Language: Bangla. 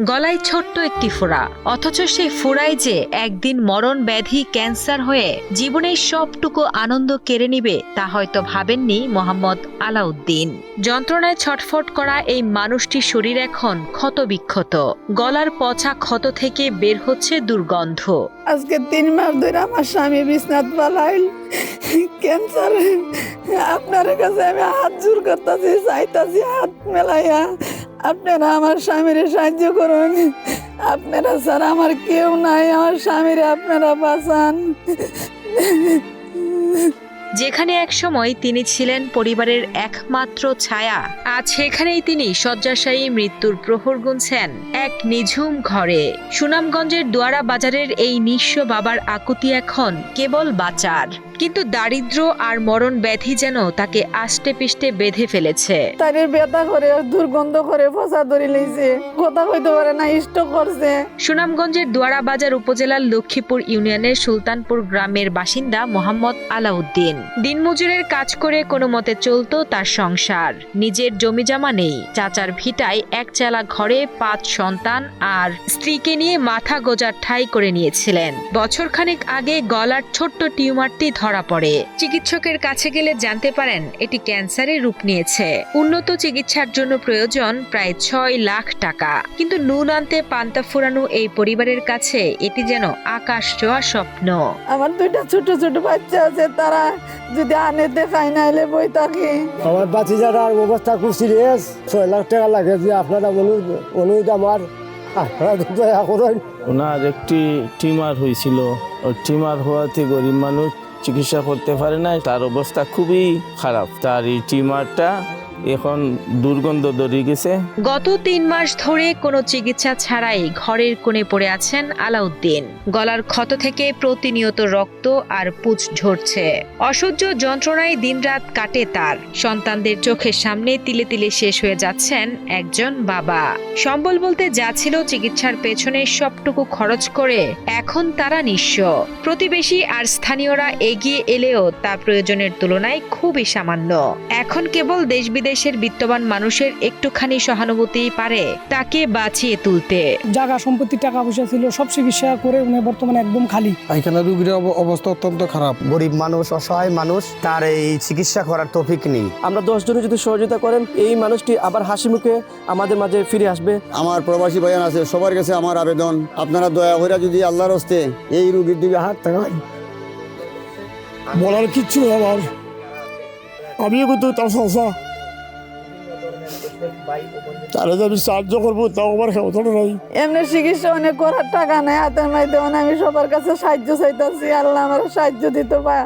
গলায় ছোট্ট একটি ফোঁড়া, অথচ সেই ফোঁড়ায় যে একদিন মরণ ব্যাধি ক্যান্সার হয়ে জীবনের সবটুকু আনন্দ কেড়ে নিবে তা হয়তো ভাবেননি মোহাম্মদ আলাউদ্দিন। যন্ত্রণায় ছটফট করা এই মানুষটির শরীর এখন ক্ষতবিক্ষত, গলার পচা ক্ষত থেকে বের হচ্ছে দুর্গন্ধ। আজকে 3 মাস ধরে আমার স্বামী বিছনাত পালাইল ক্যান্সার। আপনার কাছে আমি হাত জোর করতেছি, চাইতাছি হাত মেলাইয়া আপনারা আমার স্বামীর সাহায্য করুন। আপনারা ছাড়া আমার কেউ নাই, আমার স্বামীর আপনারা বাঁচান। যেখানে একসময় তিনি ছিলেন পরিবারের একমাত্র ছায়া, আজ সেখানেই তিনি শয্যাশায়ী মৃত্যুর প্রহর গুনছেন এক নিঝুম ঘরে। সুনামগঞ্জের দোয়ারা বাজারের এই নিঃস্ব বাবার আকুতি এখন কেবল বাঁচার, কিন্তু দারিদ্র্য আর মরণ ব্যাধি যেন তাকে আষ্টে পিষ্টে বেঁধে ফেলেছে। তাদের ব্যথা করে, দুর্গন্ধ করে, ফসা ধরে লইছে, কথা কইতে পারে না, স্ট্রোক করছে। সুনামগঞ্জের দোয়ারা বাজার উপজেলার লক্ষ্মীপুর ইউনিয়নের সুলতানপুর গ্রামের বাসিন্দা মোহাম্মদ আলাউদ্দিন। দিনমজুরের কাজ করে কোনো মতে চলত তার সংসার। নিজের জমিজমা নেই, চাচার ভিটায় একচালা ঘরে 5 সন্তান আর স্ত্রীকে নিয়ে মাথা গোজার ঠাঁই করে নিয়েছিলেন। বছরখানেক আগে গলার ছোট্ট টিউমারটি ধরা পড়ে। চিকিৎসকের কাছে গেলে জানতে পারেন এটি ক্যান্সারের রূপ নিয়েছে। উন্নত চিকিৎসার জন্য প্রয়োজন প্রায় 6 লাখ টাকা। কিন্তু নুন আনতে পান্তা ফুরানো এই পরিবারের কাছে এটি যেন আকাশ ছোঁয়া স্বপ্ন। আমার 2টা ছোট ছোট বাচ্চা আছে, তারা যদি আনে দেখাই না এলে বই থাকি। আমার বাচ্চাটার অবস্থা খুব সিরিয়াস, 6 লাখ টাকা লাগে। যে আপনারা অনুরোধ আমার, আপনারা দয়া করুন। ওনার একটি টিউমার হয়েছিল, ওই টিউমার হওয়াতে গরিব মানুষ চিকিৎসা করতে পারে না, তার অবস্থা খুবই খারাপ। তার এই টিউমারটা এখন দুর্গন্ধ ধরে গেছে। গত 3 মাস ধরে কোনো চিকিৎসা ছাড়াই ঘরের কোণে পড়ে আছেন আলাউদ্দিন। গলার ক্ষত থেকে প্রতিনিয়ত রক্ত আর পুঁজ ঝরছে। অসহ্য যন্ত্রণায় দিনরাত কাটে তার। সন্তানদের চোখের সামনে তিলে তিলে শেষ হয়ে যাচ্ছেন একজন বাবা। সম্বল বলতে যা ছিল চিকিৎসার পেছনে সবটুকু খরচ করে এখন তারা নিঃস্ব। প্রতিবেশী আর স্থানীয়রা এগিয়ে এলেও তা প্রয়োজনের তুলনায় খুবই সামান্য। এখন কেবল দেশ দেশের বিত্তবান মানুষের একটুখানি সহানুভূতিই পারে তাকে বাঁচিয়ে তুলতে। জায়গা সম্পত্তি, টাকা পয়সা ছিল, সব চিকিৎসা করে উনি বর্তমানে একদম খালি। এখানে রোগীর অবস্থা অত্যন্ত খারাপ। গরিব মানুষ, অসহায় মানুষ, তার এই চিকিৎসা করার তৌফিক নেই। আমরা 10 জনে যদি সহযোগিতা করেন, এই মানুষটি আবার হাসি মুখে আমাদের মাঝে ফিরে আসবে। আমার প্রবাসী ভাইয়ান আছে, সবার কাছে আমার আবেদন, আপনারা দয়া করে যদি আল্লাহর হস্তে এই রোগীর দিকে হাত থাকান। বলার কিচ্ছু আমার, আমিও কিন্তু তার সংসার তারা যে আমি সাহায্য করবো তাও আমার ক্ষমতা নাই। এমনি চিকিৎসা অনেক করার টাকা নেই হাতের মাইতে, আমি সবার কাছে সাহায্য চাইতেছি, আল্লাহ আমার সাহায্য দিতে পারে।